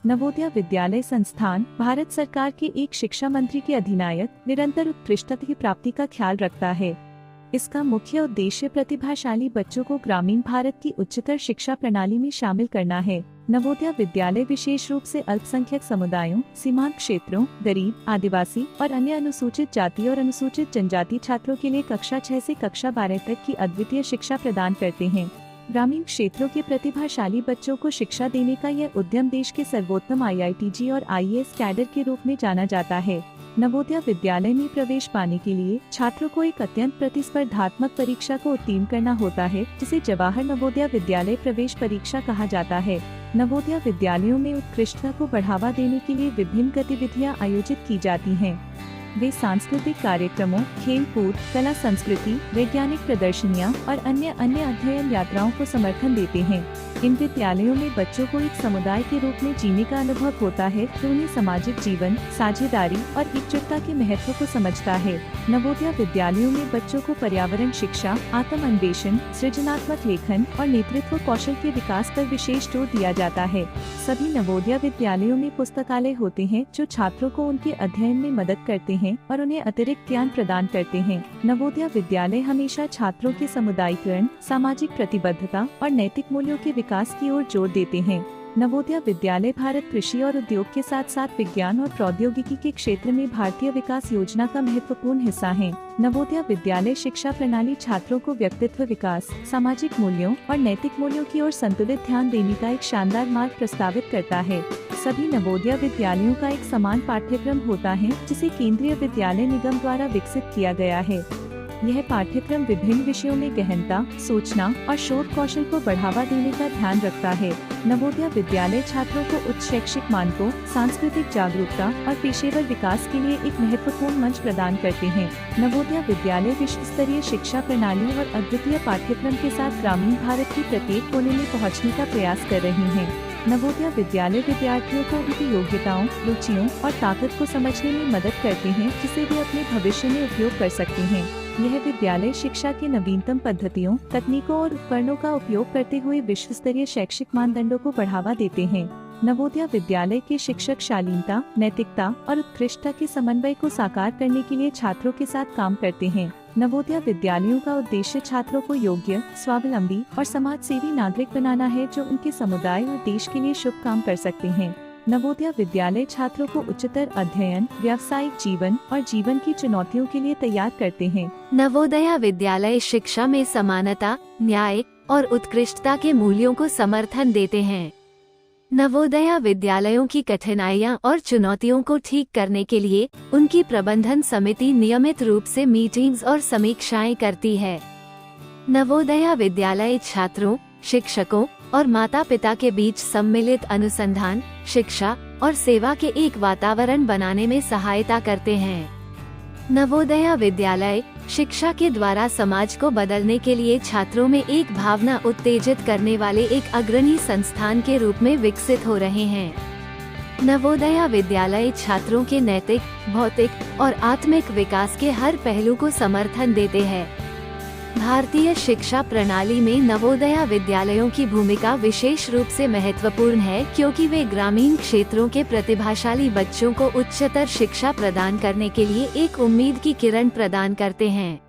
नवोदय विद्यालय संस्थान भारत सरकार के एक शिक्षा मंत्री के अधिनायक निरंतर उत्कृष्टता की प्राप्ति का ख्याल रखता है। इसका मुख्य उद्देश्य प्रतिभाशाली बच्चों को ग्रामीण भारत की उच्चतर शिक्षा प्रणाली में शामिल करना है। नवोदय विद्यालय विशेष रूप से अल्पसंख्यक समुदायों, सीमांत क्षेत्रों, गरीब, आदिवासी और अन्य अनुसूचित जाति और अनुसूचित जनजाति छात्रों के लिए कक्षा 6 से कक्षा 12 तक की अद्वितीय शिक्षा प्रदान करते हैं। ग्रामीण क्षेत्रों के प्रतिभाशाली बच्चों को शिक्षा देने का यह उद्यम देश के सर्वोत्तम IITG और IAS कैडर के रूप में जाना जाता है। नवोदय विद्यालय में प्रवेश पाने के लिए छात्रों को एक अत्यंत प्रतिस्पर्धात्मक परीक्षा को उत्तीर्ण करना होता है, जिसे जवाहर नवोदय विद्यालय प्रवेश परीक्षा कहा जाता है। नवोदय विद्यालयों में उत्कृष्टता को बढ़ावा देने के लिए विभिन्न गतिविधियां आयोजित की जाती हैं। वे सांस्कृतिक कार्यक्रमों, खेल कूद, कला संस्कृति, वैज्ञानिक प्रदर्शनियां और अन्य अध्ययन यात्राओं को समर्थन देते हैं। इन विद्यालयों में बच्चों को एक समुदाय के रूप में जीने का अनुभव होता है, जो उन्हें सामाजिक जीवन, साझेदारी और एकजुटता के महत्व को समझता है। नवोदय विद्यालयों में बच्चों को पर्यावरण शिक्षा, आत्म अन्वेषण, सृजनात्मक लेखन और नेतृत्व कौशल के विकास पर विशेष जोर दिया जाता है। सभी नवोदय विद्यालयों में पुस्तकालय होते हैं, जो छात्रों को उनके अध्ययन में मदद करते हैं और उन्हें अतिरिक्त ज्ञान प्रदान करते हैं। नवोदय विद्यालय हमेशा छात्रों के समुदायीकरण, सामाजिक प्रतिबद्धता और नैतिक मूल्यों के विकास की ओर जोर देते हैं। नवोदय विद्यालय भारत कृषि और उद्योग के साथ साथ विज्ञान और प्रौद्योगिकी के क्षेत्र में भारतीय विकास योजना का महत्वपूर्ण हिस्सा है। नवोदय विद्यालय शिक्षा प्रणाली छात्रों को व्यक्तित्व विकास, सामाजिक मूल्यों और नैतिक मूल्यों की ओर संतुलित ध्यान देने का एक शानदार मार्ग प्रस्तावित करता है। सभी नवोदय विद्यालयों का एक समान पाठ्यक्रम होता है, जिसे केंद्रीय विद्यालय निगम द्वारा विकसित किया गया है। यह पाठ्यक्रम विभिन्न विषयों में गहनता, सूचना और शोध कौशल को बढ़ावा देने का ध्यान रखता है। नवोदय विद्यालय छात्रों को उच्च शैक्षिक मानकों, सांस्कृतिक जागरूकता और पेशेवर विकास के लिए एक महत्वपूर्ण मंच प्रदान करते हैं। नवोदय विद्यालय विश्व स्तरीय शिक्षा प्रणाली और अद्वितीय पाठ्यक्रम के साथ ग्रामीण भारत की प्रत्येक कोने में पहुँचने का प्रयास कर रही हैं। नवोदय विद्यालय विद्यार्थियों को उनकी योग्यताओं, रुचियों और ताकत को समझने में मदद करते हैं, जिसे वे अपने भविष्य में उपयोग कर सकते हैं। यह विद्यालय शिक्षा के नवीनतम पद्धतियों, तकनीकों और उपकरणों का उपयोग करते हुए विश्व स्तरीय शैक्षिक मानदंडों को बढ़ावा देते हैं। नवोदय विद्यालय के शिक्षक शालीनता, नैतिकता और उत्कृष्टता के समन्वय को साकार करने के लिए छात्रों के साथ काम करते हैं। नवोदय विद्यालयों का उद्देश्य छात्रों को योग्य, स्वावलंबी और समाज सेवी नागरिक बनाना है, जो उनके समुदाय और देश के लिए शुभ काम कर सकते हैं। नवोदय विद्यालय छात्रों को उच्चतर अध्ययन, व्यावसायिक जीवन और जीवन की चुनौतियों के लिए तैयार करते हैं। नवोदय विद्यालय शिक्षा में समानता, न्याय और उत्कृष्टता के मूल्यों को समर्थन देते हैं। नवोदय विद्यालयों की कठिनाइयां और चुनौतियों को ठीक करने के लिए उनकी प्रबंधन समिति नियमित रूप से मीटिंग्स और समीक्षाएं करती है। नवोदय विद्यालय छात्रों, शिक्षकों और माता-पिता के बीच सम्मिलित अनुसंधान, शिक्षा और सेवा के एक वातावरण बनाने में सहायता करते हैं। नवोदय विद्यालय शिक्षा के द्वारा समाज को बदलने के लिए छात्रों में एक भावना उत्तेजित करने वाले एक अग्रणी संस्थान के रूप में विकसित हो रहे हैं। नवोदय विद्यालय छात्रों के नैतिक, भौतिक और आत्मिक विकास के हर पहलू को समर्थन देते हैं। भारतीय शिक्षा प्रणाली में नवोदय विद्यालयों की भूमिका विशेष रूप से महत्वपूर्ण है, क्योंकि वे ग्रामीण क्षेत्रों के प्रतिभाशाली बच्चों को उच्चतर शिक्षा प्रदान करने के लिए एक उम्मीद की किरण प्रदान करते हैं।